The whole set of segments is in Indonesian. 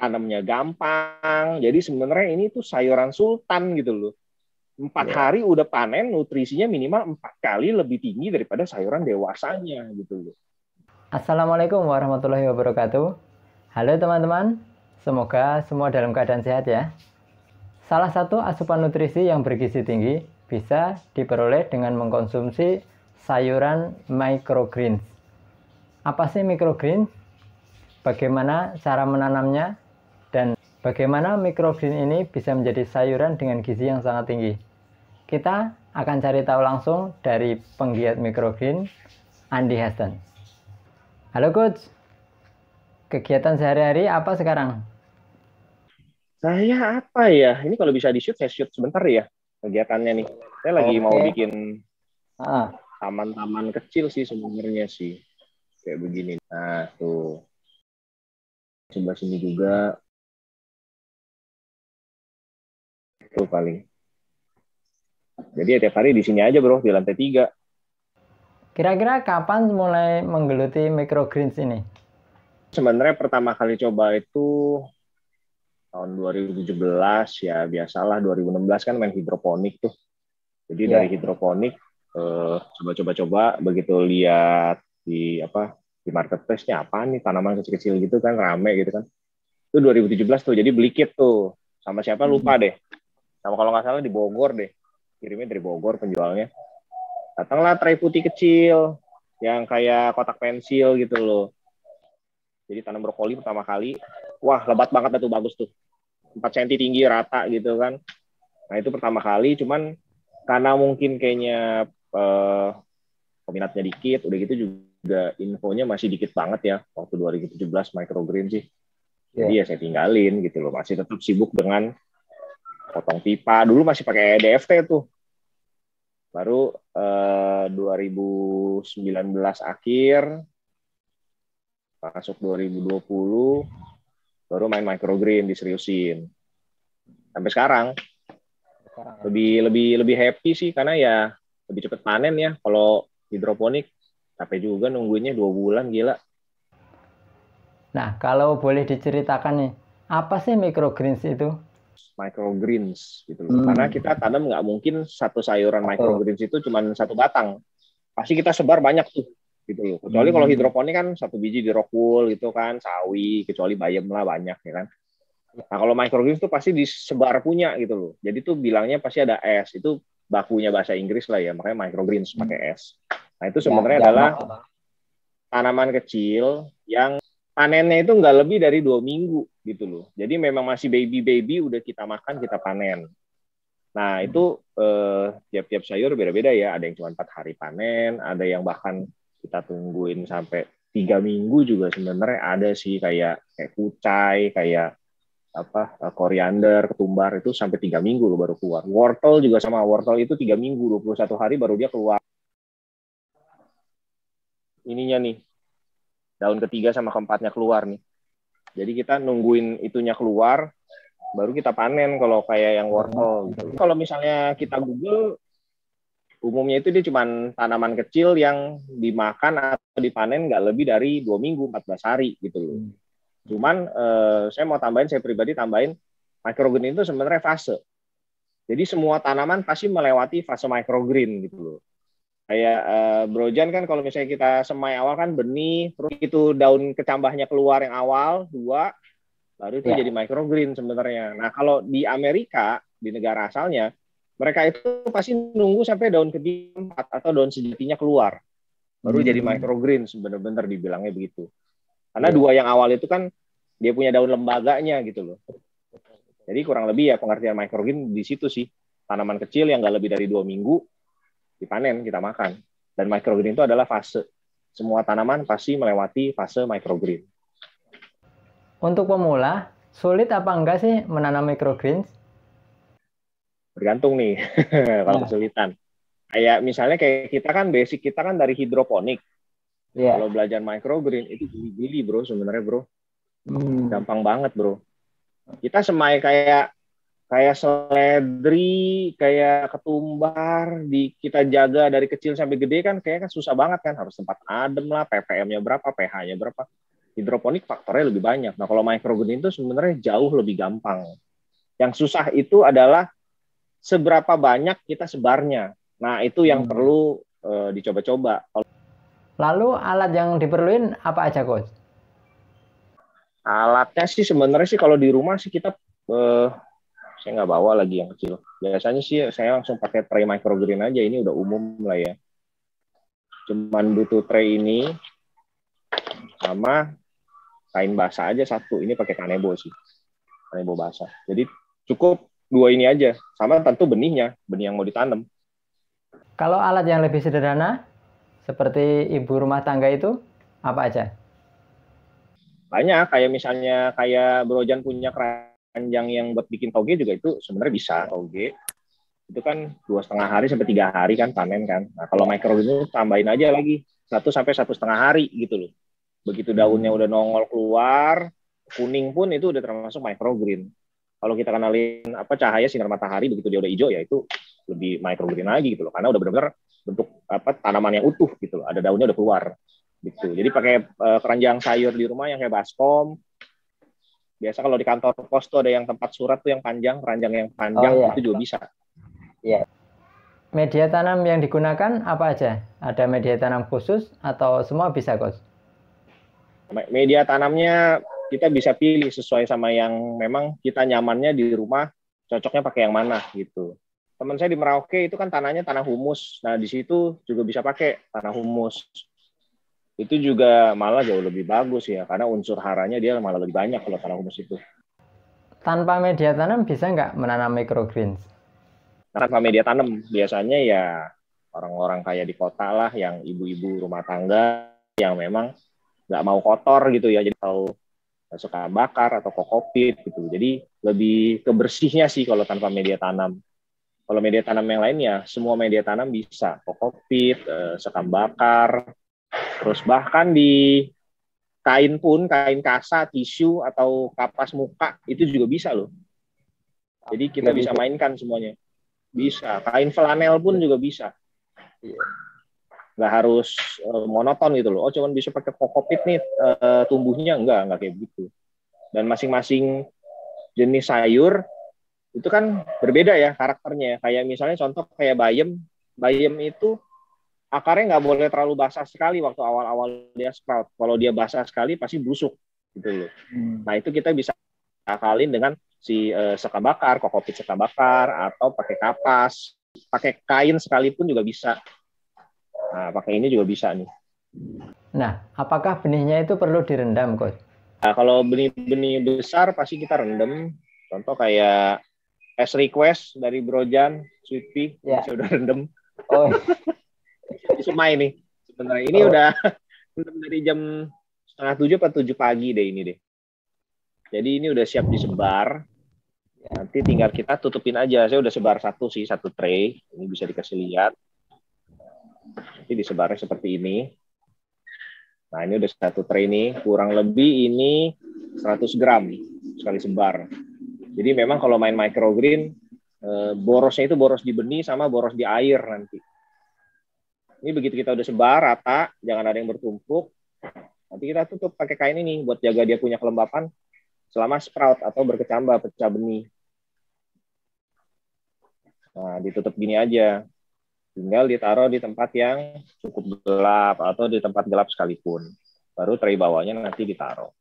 tanamnya gampang. Jadi sebenarnya ini tuh sayuran sultan gitu loh. 4 hari udah panen, nutrisinya minimal 4 kali lebih tinggi daripada sayuran dewasanya gitu loh. Assalamualaikum warahmatullahi wabarakatuh. Halo teman-teman, semoga semua dalam keadaan sehat ya. Salah satu asupan nutrisi yang bergizi tinggi bisa diperoleh dengan mengkonsumsi sayuran microgreens. Apa sih microgreens? Bagaimana cara menanamnya? Dan bagaimana microgreen ini bisa menjadi sayuran dengan gizi yang sangat tinggi? Kita akan cari tahu langsung dari penggiat microgreen, Andi Hasan. Halo Coach, kegiatan sehari-hari apa sekarang? Saya apa ya? Ini kalau bisa di-shoot, saya shoot sebentar ya kegiatannya nih. Saya lagi mau bikin taman-taman kecil sih sebenarnya sih. Kayak begini. Nah, tuh. Sebelah sini juga. Tuh paling. Jadi ya tiap hari di sini aja bro, di lantai 3. Kira-kira kapan mulai menggeluti microgreens ini? Sebenarnya pertama kali coba itu tahun 2017 ya, biasalah 2016 kan main hidroponik tuh. Jadi dari hidroponik coba-coba begitu lihat di marketplace-nya apa nih tanaman kecil-kecil gitu kan rame gitu kan. Itu 2017 tuh, jadi beli kit tuh sama siapa lupa deh. Sama kalau nggak salah di Bogor deh. Kirimnya dari Bogor penjualnya. Datanglah tray putih kecil yang kayak kotak pensil gitu loh. Jadi tanam brokoli pertama kali, wah lebat banget tuh, bagus tuh. 4 cm tinggi rata gitu kan. Nah itu pertama kali, cuman karena mungkin kayaknya peminatnya dikit, udah gitu juga infonya masih dikit banget ya waktu 2017 microgreen sih. Jadi ya saya tinggalin gitu loh, masih tetap sibuk dengan potong pipa. Dulu masih pakai DFT tuh. Baru 2019 akhir, masuk 2020, baru main microgreen, diseriusin. Sampai sekarang. Lebih happy sih, karena ya lebih cepet panen ya. Kalau hidroponik, capek juga nungguinnya 2 bulan, gila. Nah, kalau boleh diceritakan nih, apa sih microgreens itu? Microgreens gitu loh. Karena kita tanam nggak mungkin satu sayuran microgreens itu cuma satu batang. Pasti kita sebar banyak tuh gitu loh. Kecuali kalau hidroponik kan satu biji dirokul gitu kan, sawi, kecuali bayam lah banyak ya kan. Nah kalau microgreens tuh pasti disebar punya gitu loh. Jadi tuh bilangnya pasti ada S. Itu bakunya bahasa Inggris lah ya, makanya microgreens pakai S. Nah itu sebenarnya adalah tanaman kecil yang panennya itu nggak lebih dari 2 minggu gitu loh. Jadi memang masih baby udah kita makan, kita panen. Nah itu tiap-tiap sayur beda-beda ya. Ada yang cuma 4 hari panen, ada yang bahkan kita tungguin sampai 3 minggu juga sebenarnya ada sih, kayak kucai, kayak koriander, ketumbar itu sampai 3 minggu loh baru keluar. Wortel juga sama, wortel itu 3 minggu, 21 hari baru dia keluar. Ininya nih, daun ketiga sama keempatnya keluar nih. Jadi kita nungguin itunya keluar, baru kita panen kalau kayak yang wortel gitu. Kalau misalnya kita Google, umumnya itu dia cuma tanaman kecil yang dimakan atau dipanen nggak lebih dari 2 minggu, 14 hari gitu loh. Cuman saya mau tambahin, saya pribadi tambahin, microgreen itu sebenarnya fase. Jadi semua tanaman pasti melewati fase microgreen gitu loh. Kayak brojan kan kalau misalnya kita semai awal kan benih, terus itu daun kecambahnya keluar yang awal, 2, baru itu jadi microgreen sebenarnya. Nah kalau di Amerika, di negara asalnya, mereka itu pasti nunggu sampai daun ke-4 atau daun sejatinya keluar. Baru jadi microgreen, benar-benar dibilangnya begitu. Karena 2 yang awal itu kan dia punya daun lembaganya gitu loh. Jadi kurang lebih ya pengertian microgreen di situ sih. Tanaman kecil yang nggak lebih dari 2 minggu, dipanen, kita makan. Dan microgreen itu adalah fase. Semua tanaman pasti melewati fase microgreen. Untuk pemula, sulit apa enggak sih menanam microgreens? Bergantung nih, kalau kesulitan. Kayak misalnya kayak kita kan, basic kita kan dari hidroponik. Kalau belajar microgreen, itu gili-gili bro sebenarnya bro. Gampang banget bro. Kita semai kayak seledri, kayak ketumbar, kita jaga dari kecil sampai gede kan, kayak kan susah banget kan, harus tempat adem lah, ppm-nya berapa, pH-nya berapa. Hidroponik faktornya lebih banyak. Nah, kalau microgreen itu sebenarnya jauh lebih gampang. Yang susah itu adalah seberapa banyak kita sebarnya. Nah, itu yang perlu dicoba-coba. Lalu alat yang diperluin apa aja, Coach? Alatnya sih sebenarnya sih kalau di rumah sih kita saya nggak bawa lagi yang kecil. Biasanya sih saya langsung pakai tray microgreen aja. Ini udah umum lah ya. Cuman butuh tray ini sama kain basah aja satu. Ini pakai kanebo sih. Kanebo basah. Jadi cukup 2 ini aja. Sama tentu benihnya, benih yang mau ditanam. Kalau alat yang lebih sederhana, seperti ibu rumah tangga itu, apa aja? Banyak, kayak misalnya kayak Bro Jan punya keranjang yang buat bikin toge juga itu sebenarnya bisa toge. Itu kan 2,5 hari sampai 3 hari kan panen kan. Nah, kalau microgreen itu tambahin aja lagi 1 sampai 1,5 hari gitu loh. Begitu daunnya udah nongol keluar, kuning pun itu udah termasuk microgreen. Kalau kita kenalin apa cahaya sinar matahari begitu dia udah hijau ya itu lebih microgreen lagi gitu loh. Karena udah benar-benar bentuk apa tanaman yang utuh gitu loh. Ada daunnya udah keluar gitu. Jadi pakai keranjang sayur di rumah yang kayak baskom. Biasa kalau di kantor pos tuh ada yang tempat surat tuh yang panjang, keranjang yang panjang itu juga bisa. Iya. Media tanam yang digunakan apa aja? Ada media tanam khusus atau semua bisa, Coach? Media tanamnya kita bisa pilih sesuai sama yang memang kita nyamannya di rumah, cocoknya pakai yang mana gitu. Teman saya di Merauke itu kan tanahnya tanah humus. Nah, di situ juga bisa pakai tanah humus. Itu juga malah jauh lebih bagus ya, karena unsur haranya dia malah lebih banyak kalau tanah humus itu. Tanpa media tanam bisa nggak menanam microgreens? Tanpa media tanam, biasanya ya orang-orang kayak di kota lah, yang ibu-ibu rumah tangga, yang memang nggak mau kotor gitu ya, jadi tahu suka bakar atau kokopit gitu. Jadi lebih kebersihnya sih kalau tanpa media tanam. Kalau media tanam yang lain ya semua media tanam bisa, kokopit, sekam bakar, terus bahkan di kain pun, kain kasa, tisu atau kapas muka itu juga bisa loh. Jadi kita bisa mainkan semuanya. Bisa, kain flanel pun juga bisa. Nggak harus monoton gitu loh. Oh, cuman bisa pakai kokopit nih tumbuhnya, enggak kayak gitu. Dan masing-masing jenis sayur itu kan berbeda ya karakternya. Kayak misalnya contoh kayak bayam itu akarnya nggak boleh terlalu basah sekali waktu awal-awal dia sprout. Kalau dia basah sekali pasti busuk gitu loh. Nah itu kita bisa akalin dengan si sekam bakar, kokopit sekam bakar, atau pakai kapas, pakai kain sekalipun juga bisa. Nah pakai ini juga bisa nih. Nah, apakah benihnya itu perlu direndam, Coach? Nah, kalau benih-benih besar pasti kita rendam. Contoh kayak S request dari Brojan, Sweet Pea, ya. Sudah rendam. Oh. Semai nih. Sebenarnya ini udah dari jam 6:30 atau 7 pagi deh ini deh. Jadi ini udah siap disebar. Nanti tinggal kita tutupin aja. Saya udah sebar satu tray. Ini bisa dikasih lihat. Nanti disebarnya seperti ini. Nah ini udah satu tray ini. Kurang lebih ini 100 gram sekali sebar. Jadi memang kalau main microgreen, borosnya itu boros di benih sama boros di air nanti. Ini begitu kita udah sebar rata, jangan ada yang bertumpuk. Nanti kita tutup pakai kain ini buat jaga dia punya kelembapan selama sprout atau berkecambah, pecah benih. Nah, ditutup gini aja. Tinggal ditaruh di tempat yang cukup gelap atau di tempat gelap sekalipun. Baru tray bawahnya nanti ditaruh.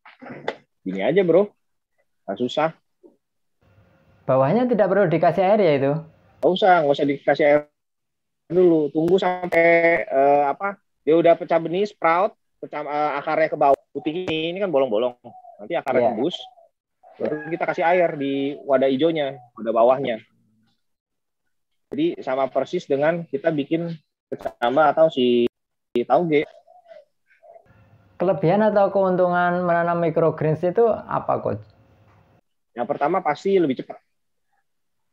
Gini aja, bro. Nggak susah. Bawahnya tidak perlu dikasih air ya itu? Nggak usah dikasih air dulu. Tunggu sampai dia udah pecah benih, sprout, akarnya ke bawah. Putih ini kan bolong-bolong. Nanti akarnya tembus. Baru kita kasih air di wadah hijaunya, wadah bawahnya. Jadi sama persis dengan kita bikin kecambah atau si tauge. Kelebihan atau keuntungan menanam microgreens itu apa, Coach? Yang pertama pasti lebih cepat.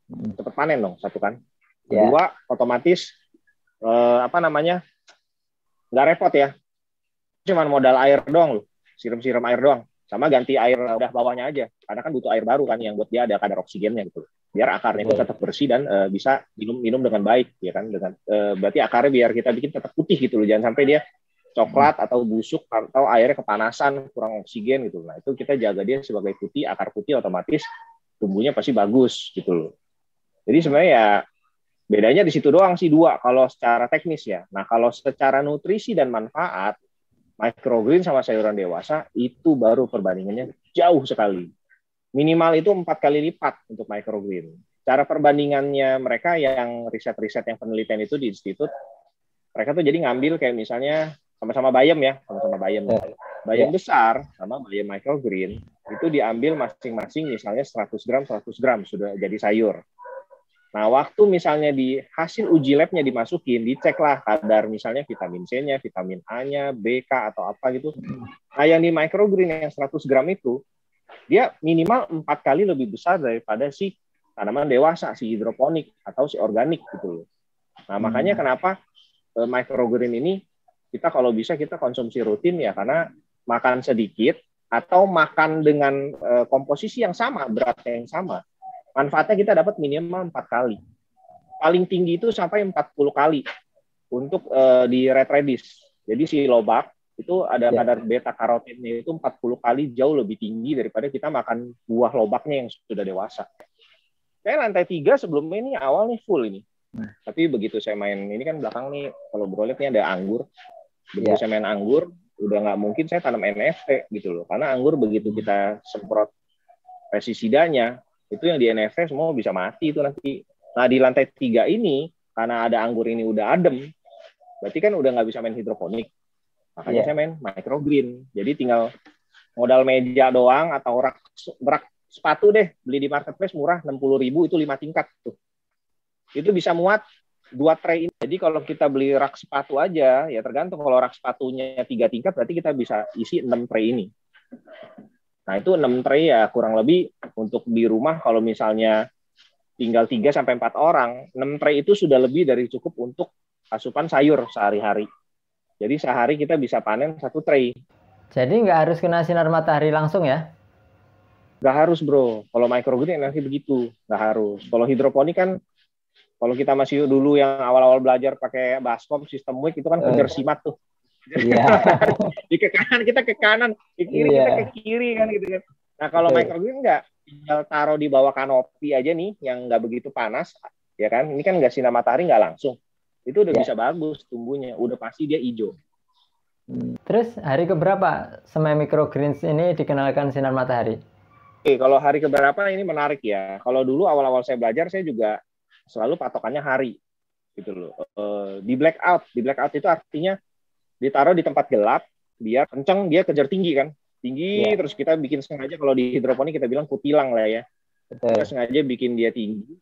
Cepat panen dong, satu kan. Kedua, otomatis nggak repot ya. Cuman modal air doang loh. Siram-siram air doang. Sama ganti air udah bawahnya aja. Karena kan butuh air baru kan yang buat dia ada kadar oksigennya gitu. Biar akarnya itu tetap bersih dan bisa minum dengan baik ya kan, berarti akarnya biar kita bikin tetap putih gitu loh, jangan sampai dia coklat atau busuk atau airnya kepanasan, kurang oksigen gitu. Nah, itu kita jaga dia sebagai putih, akar putih otomatis tumbuhnya pasti bagus gitu loh. Jadi sebenarnya ya bedanya di situ doang sih dua kalau secara teknis ya. Nah, kalau secara nutrisi dan manfaat, microgreen sama sayuran dewasa itu baru perbandingannya jauh sekali. Minimal itu 4 kali lipat untuk microgreen. Cara perbandingannya mereka yang riset-riset yang penelitian itu di institut, mereka tuh jadi ngambil kayak misalnya sama-sama bayam ya, sama-sama bayam. Bayam besar sama bayam microgreen itu diambil masing-masing misalnya 100 gram, 100 gram sudah jadi sayur. Nah, waktu misalnya di hasil uji labnya dimasukin, diceklah kadar misalnya vitamin C-nya, vitamin A-nya, B, K, atau apa gitu. Nah, yang di microgreen yang 100 gram itu, dia minimal 4 kali lebih besar daripada si tanaman dewasa, si hidroponik, atau si organik gitu loh. Nah, makanya kenapa microgreen ini, kita kalau bisa kita konsumsi rutin ya, karena makan sedikit, atau makan dengan komposisi yang sama, beratnya yang sama. Manfaatnya kita dapat minimal 4 kali. Paling tinggi itu sampai 40 kali untuk di red radish. Jadi si lobak itu ada kadar beta karotinnya itu 40 kali jauh lebih tinggi daripada kita makan buah lobaknya yang sudah dewasa. Saya lantai 3 sebelum ini awal nih full ini. Tapi begitu saya main, ini kan belakang nih, kalau Bro lihat nih ada anggur. Begitu saya main anggur, udah nggak mungkin saya tanam NFT gitu loh. Karena anggur begitu kita semprot pestisidanya, itu yang di NFT semua bisa mati itu nanti. Nah, di lantai 3 ini, karena ada anggur ini udah adem, berarti kan udah nggak bisa main hidroponik. Makanya saya main microgreen. Jadi tinggal modal meja doang atau rak sepatu deh, beli di marketplace murah 60.000 itu 5 tingkat tuh. Itu bisa muat 2 tray ini. Jadi kalau kita beli rak sepatu aja, ya tergantung, kalau rak sepatunya 3 tingkat berarti kita bisa isi 6 tray ini. Nah, itu 6 tray ya kurang lebih untuk di rumah kalau misalnya tinggal 3-4 orang, 6 tray itu sudah lebih dari cukup untuk asupan sayur sehari-hari. Jadi sehari kita bisa panen 1 tray. Jadi nggak harus kena sinar matahari langsung ya? Nggak harus, Bro. Kalau microgreen nanti begitu. Nggak harus. Kalau hidroponik kan, kalau kita masih dulu yang awal-awal belajar pakai baskom, sistem WIC, itu kan kejar simat tuh. Di ke kanan kita ke kanan, di kiri kita ke kiri kan gitu kan. Nah, kalau microgreen enggak, tinggal taruh di bawah kanopi aja nih yang enggak begitu panas, ya kan? Ini kan enggak sinar matahari enggak langsung. Itu udah bisa bagus tumbuhnya, udah pasti dia hijau. Terus hari keberapa semai microgreens ini dikenalkan sinar matahari? Oke, kalau hari keberapa ini menarik ya. Kalau dulu awal-awal saya belajar saya juga selalu patokannya hari gitu loh. Di blackout itu artinya ditaruh di tempat gelap, biar kencang, dia kejar tinggi kan. Tinggi, terus kita bikin sengaja, kalau di hidroponik kita bilang kutilang lah ya. Kita sengaja bikin dia tinggi.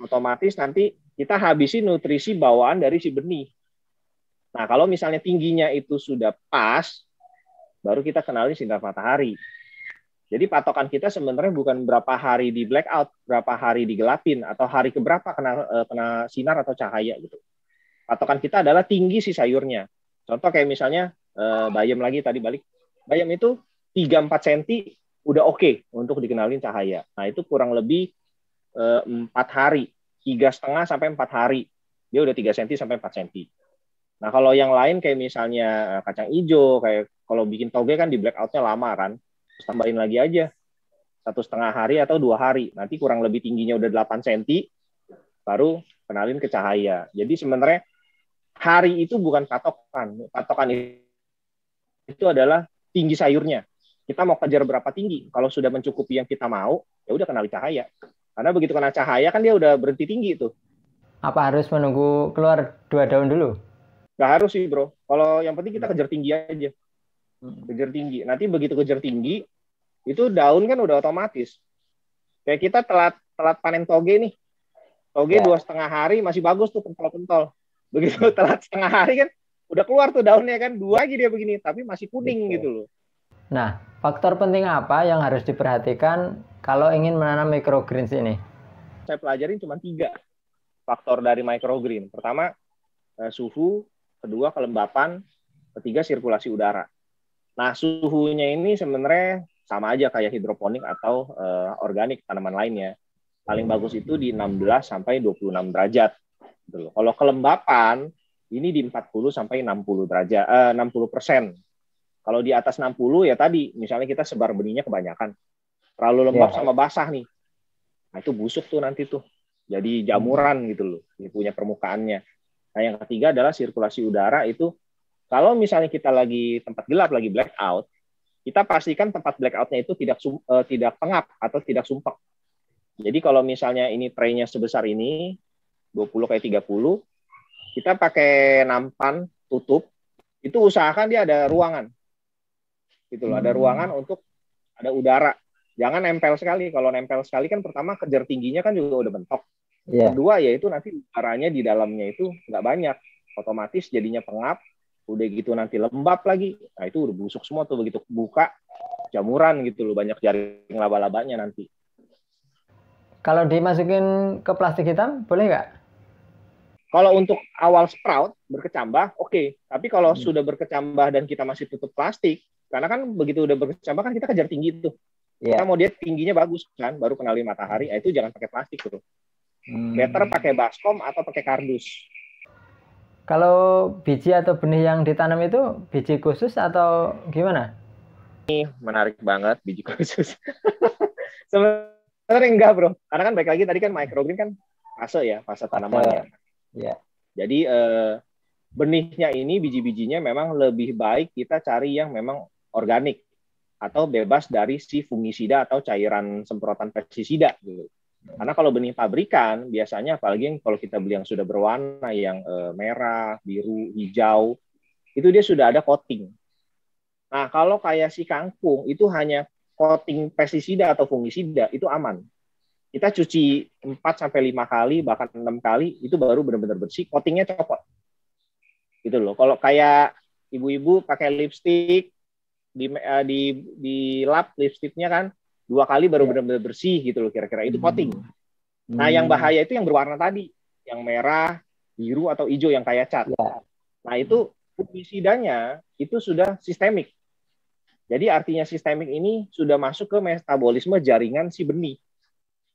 Otomatis nanti kita habisi nutrisi bawaan dari si benih. Nah, kalau misalnya tingginya itu sudah pas, baru kita kenali sinar matahari. Jadi patokan kita sebenarnya bukan berapa hari di blackout, berapa hari digelapin, atau hari keberapa kena sinar atau cahaya gitu. Patokan kita adalah tinggi si sayurnya. Contoh kayak misalnya bayam lagi tadi balik. Bayam itu 3-4 cm udah oke untuk dikenalin cahaya. Nah, itu kurang lebih 4 hari. 3,5 sampai 4 hari. Dia udah 3 cm sampai 4 cm. Nah, kalau yang lain kayak misalnya kacang hijau, kayak kalau bikin toge kan di blackout-nya lama kan. Terus tambahin lagi aja. 1,5 hari atau 2 hari. Nanti kurang lebih tingginya udah 8 cm, baru kenalin ke cahaya. Jadi sebenarnya hari itu bukan patokan. Patokan itu adalah tinggi sayurnya. Kita mau kejar berapa tinggi. Kalau sudah mencukupi yang kita mau, ya udah kenali cahaya. Karena begitu kena cahaya kan dia udah berhenti tinggi itu. Apa harus menunggu keluar 2 daun dulu? Nggak harus sih, Bro. Kalau yang penting kita kejar tinggi aja. Kejar tinggi. Nanti begitu kejar tinggi, itu daun kan udah otomatis. Kayak kita telat panen toge nih. Toge 2,5 hari masih bagus tuh pentol-pentol. Begitu telat setengah hari kan udah keluar tuh daunnya kan, 2 lagi dia begini, tapi masih kuning gitu loh. Nah, faktor penting apa yang harus diperhatikan kalau ingin menanam microgreens ini? Saya pelajarin cuma 3 faktor dari microgreen. Pertama, suhu. Kedua, kelembapan. Ketiga, sirkulasi udara. Nah, suhunya ini sebenarnya sama aja kayak hidroponik atau organik tanaman lainnya. Paling bagus itu di 16 sampai 26 derajat. Gitu loh. Kalau kelembapan ini di 40 sampai 60 derajat, 60%. Kalau di atas 60 ya tadi, misalnya kita sebar benihnya kebanyakan. Terlalu lembab sama basah nih. Nah, itu busuk tuh nanti tuh. Jadi jamuran gitu loh, dia punya permukaannya. Nah, yang ketiga adalah sirkulasi udara itu, kalau misalnya kita lagi tempat gelap, lagi blackout, kita pastikan tempat blackout-nya itu tidak pengap atau tidak sumpek. Jadi kalau misalnya ini tray-nya sebesar ini, 20 kali 30, kita pakai nampan tutup, itu usahakan dia ada ruangan. Gitu loh, ada ruangan untuk ada udara. Jangan nempel sekali. Kalau nempel sekali kan pertama kejar tingginya kan juga udah mentok. Kedua yaitu nanti udaranya di dalamnya itu nggak banyak. Otomatis jadinya pengap. Udah gitu nanti lembab lagi. Nah itu udah busuk semua tuh, begitu buka jamuran gitu loh, banyak jaring laba-labanya nanti. Kalau dimasukin ke plastik hitam boleh nggak? Kalau untuk awal sprout berkecambah, oke. Tapi kalau sudah berkecambah dan kita masih tutup plastik, karena kan begitu udah berkecambah kan kita kejar tinggi tuh. Kita mau dia tingginya bagus kan, baru kenali matahari, itu jangan pakai plastik tuh. Better pakai baskom atau pakai kardus. Kalau biji atau benih yang ditanam itu biji khusus atau gimana? Ini menarik banget biji khusus. Sebenarnya enggak bro, karena kan baik lagi tadi kan microgreen kan fase tanamannya. Jadi benihnya ini, biji-bijinya memang lebih baik kita cari yang memang organik atau bebas dari si fungisida atau cairan semprotan pestisida gitu. Karena kalau benih pabrikan biasanya, apalagi yang kalau kita beli yang sudah berwarna yang merah, biru, hijau, itu dia sudah ada coating. Nah, kalau kayak si kangkung itu hanya coating pestisida atau fungisida, itu aman. Kita cuci 4 sampai 5 kali, bahkan 6 kali, itu baru benar-benar bersih, coatingnya copot. Gitu loh. Kalau kayak ibu-ibu pakai lipstick, di lap lipstiknya kan 2 kali baru benar-benar bersih gitu loh, kira-kira itu coating. Nah, yang bahaya itu yang berwarna tadi, yang merah, biru atau hijau yang kayak cat. Nah, itu fungisidanya itu sudah sistemik. Jadi artinya sistemik ini sudah masuk ke metabolisme jaringan si benih.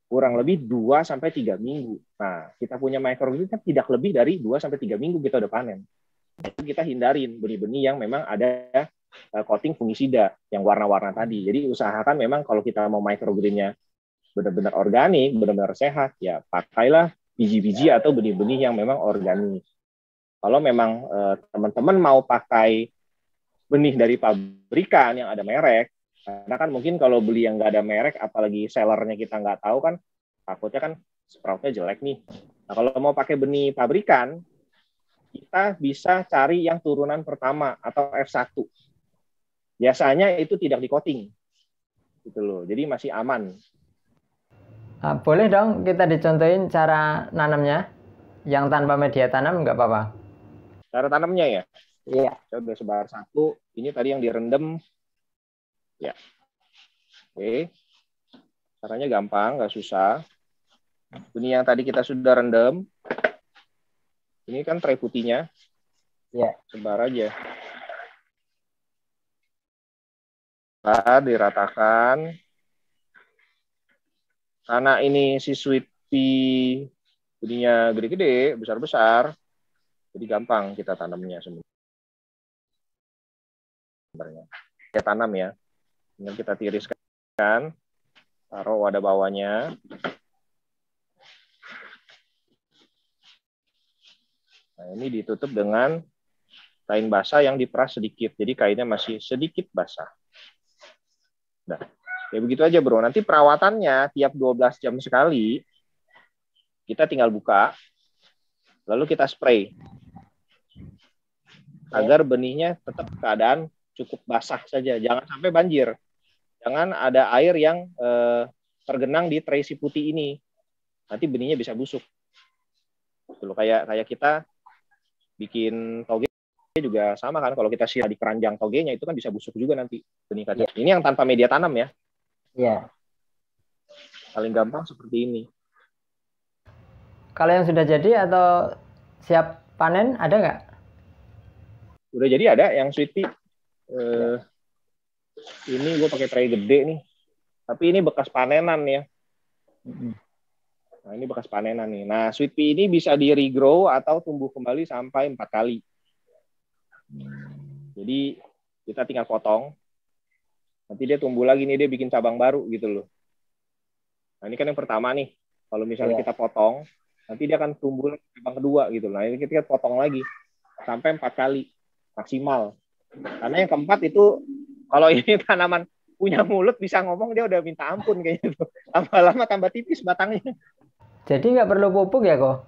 Kurang lebih 2 sampai 3 minggu. Nah, kita punya microgreen kan tidak lebih dari 2 sampai 3 minggu kita udah panen. Itu kita hindarin benih-benih yang memang ada coating fungisida yang warna-warna tadi. Jadi usahakan memang kalau kita mau microgreennya benar-benar organik, benar-benar sehat, ya pakailah biji-biji atau benih-benih yang memang organik. Kalau memang teman-teman mau pakai benih dari pabrikan yang ada merek, karena kan mungkin kalau beli yang nggak ada merek, apalagi sellernya kita nggak tahu kan, takutnya kan sproutnya jelek nih. Nah, kalau mau pakai benih pabrikan, kita bisa cari yang turunan pertama atau F1. Biasanya itu tidak di-coating. Gitu loh. Jadi masih aman. Nah, boleh dong kita dicontohin cara nanamnya? Yang tanpa media tanam nggak apa-apa? Cara tanamnya ya? Iya. Coba sebar 1. Ini tadi yang direndam. Ya. Oke. Caranya gampang, nggak susah. Ini yang tadi kita sudah rendam. Ini kan tray putihnya. Ya. Sebar aja. Diratakan. Karena ini si sweet pea benihnya gede-gede, besar-besar, jadi gampang kita tanamnya sebenarnya. Kita tanam ya. Tinggal kita tiriskan, taruh wadah bawahnya. Nah, ini ditutup dengan kain basah yang diperas sedikit. Jadi kainnya masih sedikit basah. Nah, ya begitu aja bro. Nanti perawatannya tiap 12 jam sekali, kita tinggal buka, lalu kita spray. Agar benihnya tetap keadaan cukup basah saja. Jangan sampai banjir. Jangan ada air yang tergenang di tray si putih ini. Nanti benihnya bisa busuk. Dulu kayak kita bikin toge juga sama kan, kalau kita siram di keranjang togenya itu kan bisa busuk juga nanti benih kacang. Ya. Ini yang tanpa media tanam ya. Iya. Paling gampang seperti ini. Kalau yang sudah jadi atau siap panen ada nggak? Udah jadi ada yang sweet pea. Ini gue pakai tray gede nih. Tapi ini bekas panenan ya. Nah, ini bekas panenan nih. Nah, sweet pea ini bisa di regrow atau tumbuh kembali sampai 4 kali. Jadi kita tinggal potong. Nanti dia tumbuh lagi nih, dia bikin cabang baru gitu loh. Nah, ini kan yang pertama nih. Kalau misalnya kita potong, nanti dia akan tumbuh cabang kedua gitu. Nah, ini kita potong lagi sampai 4 kali maksimal. Karena yang keempat itu, kalau ini tanaman punya mulut bisa ngomong, dia udah minta ampun kayaknya tuh. Tambah lama tambah tipis batangnya. Jadi nggak perlu pupuk ya kok?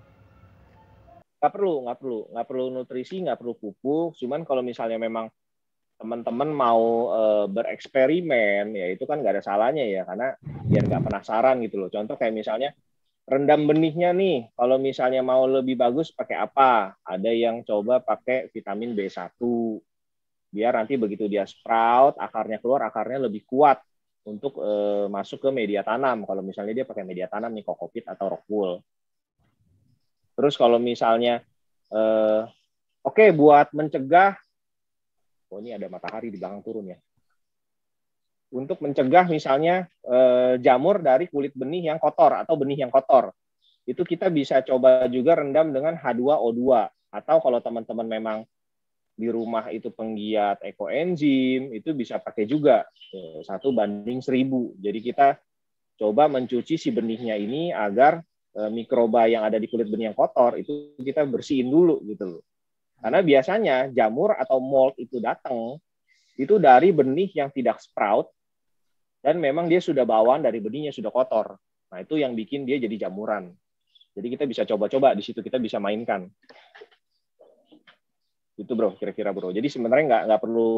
Nggak perlu nutrisi, nggak perlu pupuk. Cuman kalau misalnya memang teman-teman mau bereksperimen, ya itu kan nggak ada salahnya ya, karena biar nggak penasaran gitu loh. Contoh kayak misalnya rendam benihnya nih, kalau misalnya mau lebih bagus pakai apa? Ada yang coba pakai vitamin B1, biar nanti begitu dia sprout, akarnya keluar, akarnya lebih kuat untuk masuk ke media tanam. Kalau misalnya dia pakai media tanam nih, kokopit atau rockwool. Terus kalau misalnya oke, buat mencegah, ini ada matahari di belakang turun ya. Untuk mencegah misalnya jamur dari kulit benih yang kotor atau benih yang kotor, itu kita bisa coba juga rendam dengan H2O2. Atau kalau teman-teman memang di rumah itu penggiat ekoenzim, itu bisa pakai juga 1:1000. Jadi kita coba mencuci si benihnya ini agar mikroba yang ada di kulit benih yang kotor itu kita bersihin dulu gitu loh. Karena biasanya jamur atau mold itu datang itu dari benih yang tidak sprout dan memang dia sudah bawaan dari benihnya sudah kotor. Nah, itu yang bikin dia jadi jamuran. Jadi kita bisa coba-coba di situ, kita bisa mainkan. Itu bro, kira-kira bro. Jadi sebenarnya nggak perlu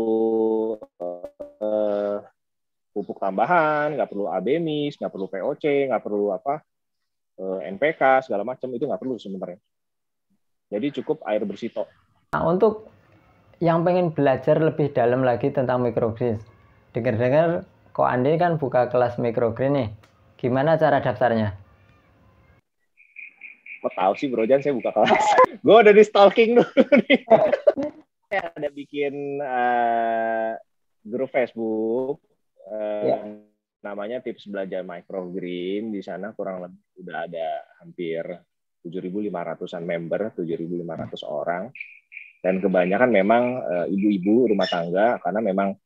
pupuk tambahan, nggak perlu abemis, nggak perlu POC, nggak perlu NPK segala macam, itu nggak perlu sebenarnya. Jadi cukup air bersih tok. Nah, untuk yang pengen belajar lebih dalam lagi tentang microgreens, dengar-dengar kok Andi kan buka kelas microgreen nih. Gimana cara daftarnya? Kok tahu sih bro Jan, saya buka kelas. Gue udah di stalking dulu nih. Saya ada bikin grup Facebook, namanya Tips Belajar Microgreen. Di sana kurang lebih udah ada hampir 7.500-an member, 7.500 orang. Dan kebanyakan memang ibu-ibu rumah tangga, karena memang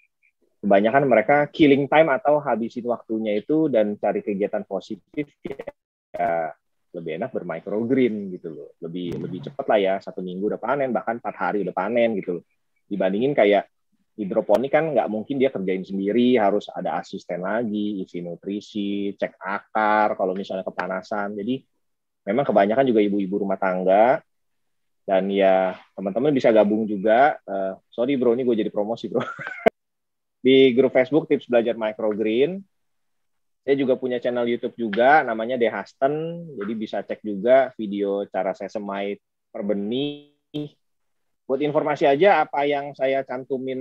kebanyakan mereka killing time atau habisin waktunya itu dan cari kegiatan positif, ya lebih enak bermicrogreen gitu loh. Lebih cepat lah ya, 1 minggu udah panen, bahkan 4 hari udah panen gitu loh. Dibandingin kayak hidroponik kan nggak mungkin dia kerjain sendiri, harus ada asisten lagi, isi nutrisi, cek akar kalau misalnya kepanasan. Jadi memang kebanyakan juga ibu-ibu rumah tangga. Dan ya teman-teman bisa gabung juga. Sorry bro, ini gue jadi promosi bro. Di grup Facebook Tips Belajar Microgreen. Saya juga punya channel YouTube juga, namanya Dehasten. Jadi bisa cek juga video cara saya semai per benih. Buat informasi aja, apa yang saya cantumin,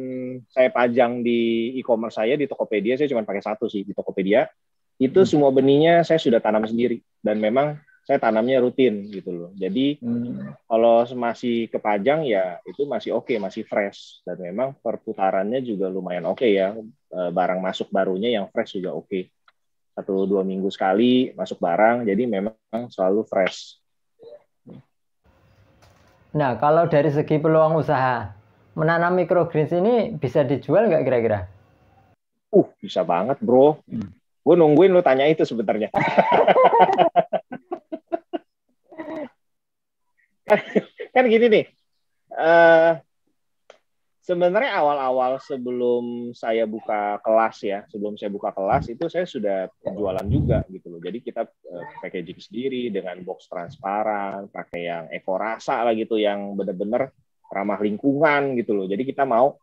saya pajang di e-commerce saya, di Tokopedia, saya cuma pakai satu sih di Tokopedia. Itu semua benihnya saya sudah tanam sendiri. Dan memang saya tanamnya rutin gitu loh. Jadi kalau masih kepajang ya itu masih oke, masih fresh. Dan memang perputarannya juga lumayan oke ya. Barang masuk barunya yang fresh juga oke. 1-2 minggu sekali masuk barang, jadi memang selalu fresh. Nah, kalau dari segi peluang usaha, menanam microgreens ini bisa dijual nggak kira-kira? Bisa banget bro. Gue nungguin lu tanya itu sebenarnya. Kan gini nih, sebenarnya awal-awal sebelum saya buka kelas itu saya sudah jualan juga gitu loh. Jadi kita packaging sendiri dengan box transparan, pakai yang ekorasa lah gitu, yang benar-benar ramah lingkungan gitu loh. Jadi kita mau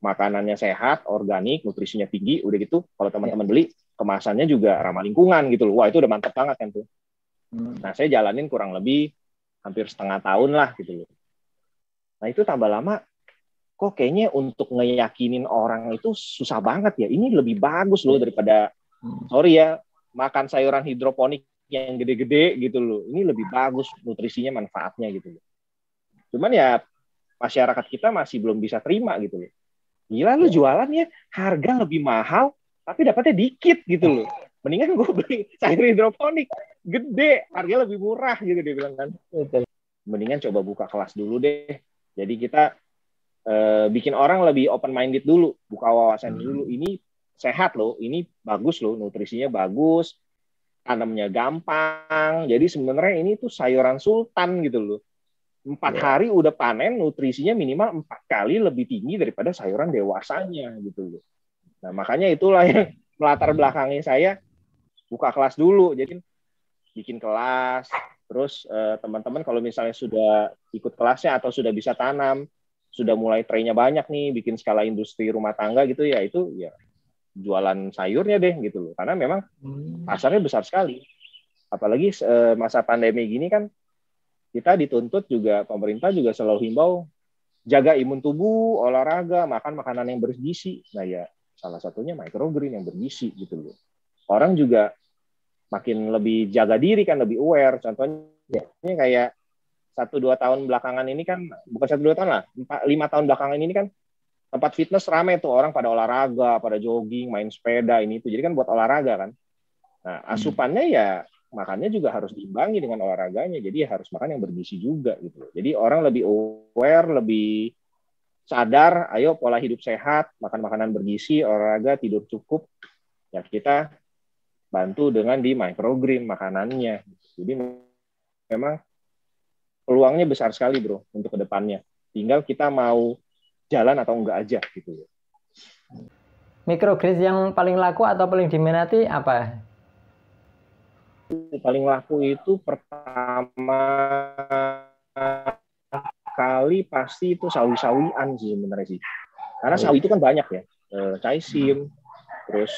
makanannya sehat, organik, nutrisinya tinggi, udah gitu kalau teman-teman beli kemasannya juga ramah lingkungan gitu loh. Wah, itu udah mantep banget kan tuh. Nah, saya jalanin kurang lebih hampir setengah tahun lah gitu loh. Nah, itu tambah lama, kok kayaknya untuk ngeyakinin orang itu susah banget ya. Ini lebih bagus loh daripada, sorry ya, makan sayuran hidroponik yang gede-gede gitu loh. Ini lebih bagus nutrisinya, manfaatnya gitu loh. Cuman ya, masyarakat kita masih belum bisa terima gitu loh. Gila lu jualan ya, harga lebih mahal, tapi dapatnya dikit gitu loh. Mendingan gue beli sayur hidroponik gede, harganya lebih murah gitu dia bilang kan. Mendingan coba buka kelas dulu deh. Jadi kita bikin orang lebih open minded dulu, buka wawasan dulu. Ini sehat loh, ini bagus loh, nutrisinya bagus, tanamnya gampang. Jadi sebenarnya ini tuh sayuran sultan gitu loh. 4 hari udah panen, nutrisinya minimal 4 kali lebih tinggi daripada sayuran dewasanya gitu loh. Nah makanya itulah yang melatar belakangi saya buka kelas dulu. Jadi bikin kelas, terus teman-teman kalau misalnya sudah ikut kelasnya atau sudah bisa tanam, sudah mulai trainnya banyak nih, bikin skala industri rumah tangga gitu ya, itu ya jualan sayurnya deh gitu loh. Karena memang pasarnya besar sekali. Apalagi masa pandemi gini kan, kita dituntut juga, pemerintah juga selalu himbau, jaga imun tubuh, olahraga, makan makanan yang bergizi. Nah ya, salah satunya microgreen yang bergizi gitu loh. Orang juga makin lebih jaga diri kan, lebih aware. Contohnya kayak 1-2 tahun belakangan ini kan, bukan 1-2 tahun lah, 5 tahun belakangan ini kan tempat fitness rame tuh, orang pada olahraga, pada jogging, main sepeda, ini itu. Jadi kan buat olahraga kan. Nah, asupannya ya makannya juga harus diimbangi dengan olahraganya. Jadi ya harus makan yang bergizi juga gitu. Jadi orang lebih aware, lebih sadar, ayo pola hidup sehat, makan makanan bergizi, olahraga, tidur cukup. Ya kita bantu dengan di microgreen makanannya. Jadi memang peluangnya besar sekali bro untuk kedepannya. Tinggal kita mau jalan atau enggak aja gitu. Microgreens yang paling laku atau paling diminati apa? Paling laku itu pertama kali pasti itu sawi-sawian sih sebenarnya sih. Karena sawi itu kan banyak ya. Caisip, terus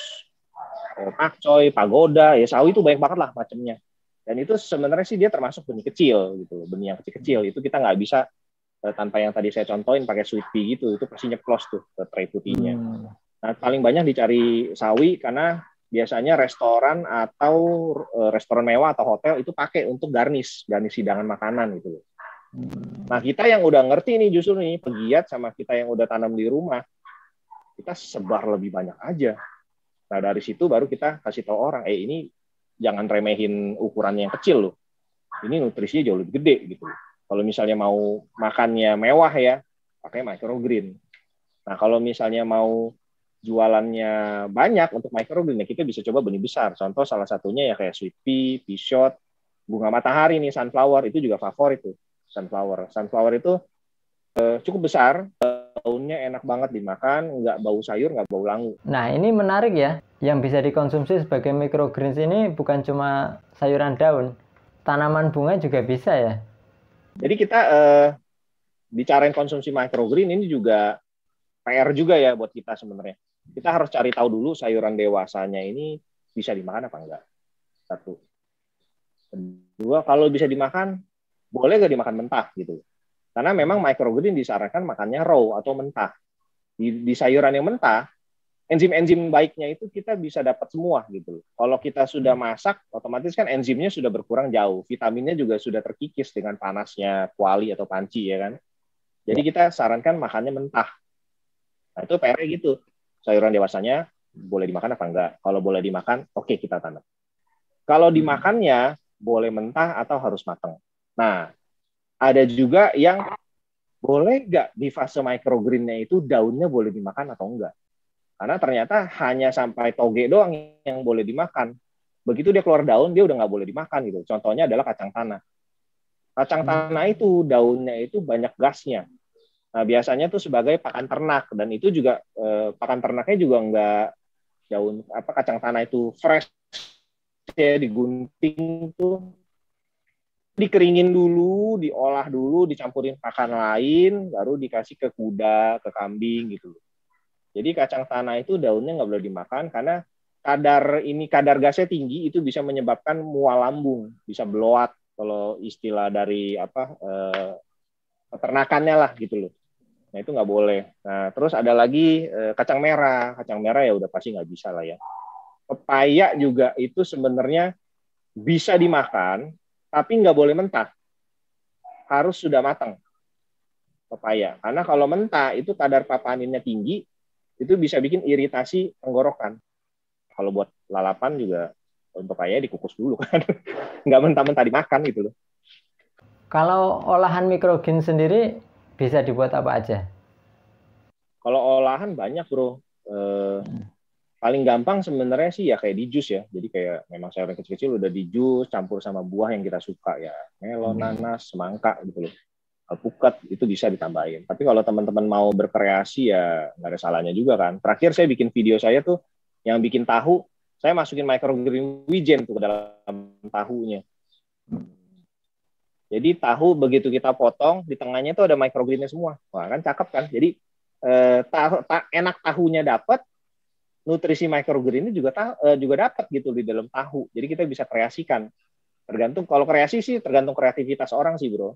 pakcoy, pagoda, ya sawi itu banyak banget lah macamnya. Dan itu sebenarnya sih dia termasuk benih kecil gitu, benih yang kecil-kecil. Itu kita nggak bisa tanpa yang tadi saya contohin pakai sweet pea gitu, itu pasti nyeplos tuh ke tray putihnya. Nah, paling banyak dicari sawi karena biasanya restoran atau restoran mewah atau hotel itu pakai untuk garnish hidangan makanan gitu. Nah, kita yang udah ngerti nih justru nih, pegiat sama kita yang udah tanam di rumah, kita sebar lebih banyak aja. Nah, dari situ baru kita kasih tahu orang, ini jangan remehin ukurannya yang kecil loh. Ini nutrisinya jauh lebih gede gitu. Kalau misalnya mau makannya mewah ya, pakai microgreen. Nah, kalau misalnya mau jualannya banyak untuk microgreen, ya kita bisa coba benih besar. Contoh salah satunya ya kayak sweet pea, pea shot, bunga matahari nih, sunflower, itu juga favorit tuh. Sunflower itu cukup besar, daunnya enak banget dimakan, nggak bau sayur, nggak bau langu. Nah, ini menarik ya. Yang bisa dikonsumsi sebagai microgreens ini bukan cuma sayuran daun, tanaman bunga juga bisa ya? Jadi kita bicarain konsumsi microgreen ini juga PR juga ya buat kita sebenarnya. Kita harus cari tahu dulu sayuran dewasanya ini bisa dimakan apa enggak. Satu. Kedua, kalau bisa dimakan, boleh nggak dimakan mentah gitu. Karena memang microgreen disarankan makannya raw atau mentah. Di sayuran yang mentah, enzim-enzim baiknya itu kita bisa dapat semua gitu. Kalau kita sudah masak, otomatis kan enzimnya sudah berkurang jauh. Vitaminnya juga sudah terkikis dengan panasnya kuali atau panci ya kan. Jadi kita sarankan makannya mentah. Nah itu PR-nya gitu. Sayuran dewasanya boleh dimakan apa enggak? Kalau boleh dimakan, oke kita tanam. Kalau dimakannya boleh mentah atau harus matang. Nah, ada juga yang boleh nggak di fase microgreen-nya itu daunnya boleh dimakan atau enggak. Karena ternyata hanya sampai toge doang yang boleh dimakan. Begitu dia keluar daun, dia udah nggak boleh dimakan gitu. Contohnya adalah kacang tanah. Kacang tanah itu daunnya itu banyak gasnya. Nah, biasanya tuh sebagai pakan ternak, dan itu juga pakan ternaknya juga nggak daun kacang tanah itu fresh ya, digunting tuh, dikeringin dulu, diolah dulu, dicampurin pakan lain, baru dikasih ke kuda, ke kambing gitu. Jadi kacang tanah itu daunnya nggak boleh dimakan karena kadar gasnya tinggi, itu bisa menyebabkan mual lambung, bisa bloat kalau istilah dari peternakannya lah gitu loh. Nah itu nggak boleh. Nah terus ada lagi kacang merah ya udah pasti nggak bisa lah ya. Pepaya juga itu sebenarnya bisa dimakan, tapi nggak boleh mentah, harus sudah matang pepaya. Karena kalau mentah itu kadar papaninnya tinggi, itu bisa bikin iritasi tenggorokan. Kalau buat lalapan juga untuk ayah dikukus dulu kan. Nggak mentah-mentah dimakan gitu loh. Kalau olahan microgreen sendiri bisa dibuat apa aja? Kalau olahan banyak bro. Paling gampang sebenarnya sih ya kayak di jus ya. Jadi kayak memang sayuran kecil-kecil udah di jus campur sama buah yang kita suka ya. Melon, nanas, semangka gitu loh. Alpukat itu bisa ditambahin. Tapi kalau teman-teman mau berkreasi ya nggak ada salahnya juga kan. Terakhir saya bikin video saya tuh yang bikin tahu, saya masukin microgreen wijen tuh ke dalam tahunya. Jadi tahu begitu kita potong di tengahnya itu ada microgreennya semua. Wah kan cakep kan. Jadi enak tahunya dapat, nutrisi microgreen ini juga dapat gitu di dalam tahu. Jadi kita bisa kreasikan. Tergantung kalau kreasi sih tergantung kreativitas orang sih bro.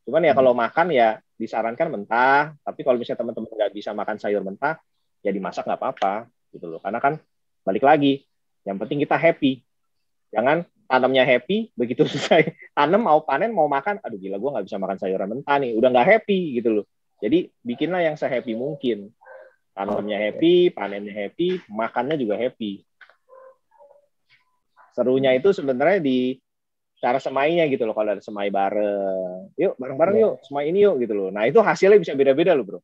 Cuman ya kalau makan ya disarankan mentah. Tapi kalau misalnya teman-teman nggak bisa makan sayur mentah, ya dimasak nggak apa-apa gitu loh. Karena kan balik lagi, yang penting kita happy. Jangan tanamnya happy, begitu selesai tanam mau panen mau makan, aduh gila gue nggak bisa makan sayuran mentah nih, udah nggak happy gitu loh. Jadi bikinlah yang se-happy mungkin. Tanamnya happy, panennya happy, makannya juga happy. Serunya itu sebenarnya di cara semainya gitu loh. Kalau ada semai bareng, yuk bareng-bareng yuk, semai ini yuk gitu loh. Nah itu hasilnya bisa beda-beda loh bro.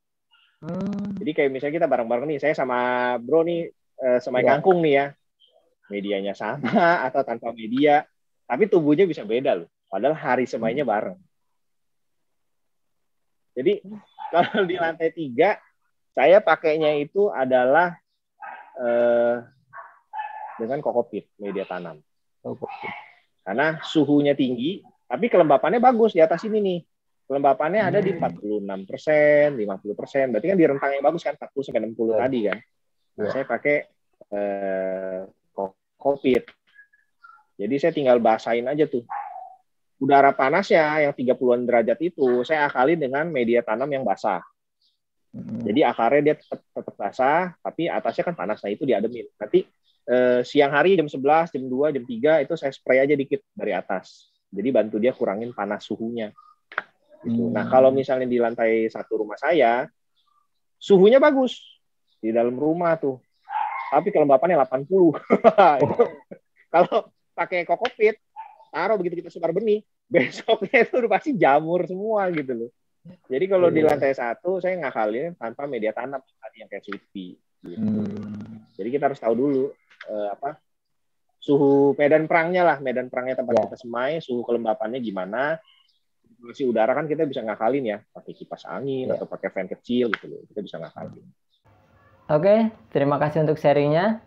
Jadi kayak misalnya kita bareng-bareng nih, saya sama bro nih semai kangkung nih ya. Medianya sama atau tanpa media, tapi tubuhnya bisa beda loh. Padahal hari semainya bareng. Jadi kalau di lantai 3, saya pakainya itu adalah dengan kokopit, media tanam. Karena suhunya tinggi, tapi kelembapannya bagus di atas ini nih. Kelembapannya ada di 46%, 50%. Berarti kan di rentang yang bagus kan, 40-60 tadi kan. Nah, saya pakai kokopit. Jadi saya tinggal basahin aja tuh. Udara panasnya yang 30-an derajat itu saya akali dengan media tanam yang basah. Jadi akarnya dia tetap basah, tapi atasnya kan panas. Nah itu diademin. Nanti siang hari jam 11, jam 2, jam 3 itu saya spray aja dikit dari atas. Jadi bantu dia kurangin panas suhunya. Gitu. Nah kalau misalnya di lantai 1 rumah saya, suhunya bagus. Di dalam rumah tuh. Tapi kelembapannya 80. Kalau pakai kokopit, taruh begitu kita sebar benih, besoknya itu udah pasti jamur semua gitu loh. Jadi kalau di lantai 1 saya ngakalin tanpa media tanam tadi yang kayak sweet pea. Gitu. Jadi kita harus tahu dulu suhu medan perangnya lah, medan perangnya tempat kita semai, suhu kelembapannya gimana. Sirkulasi udara kan kita bisa ngakalin ya, pakai kipas angin atau pakai fan kecil gitu loh, kita bisa ngakalin. Oke, terima kasih untuk sharingnya.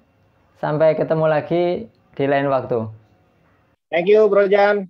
Sampai ketemu lagi di lain waktu. Thank you, Bro Jan.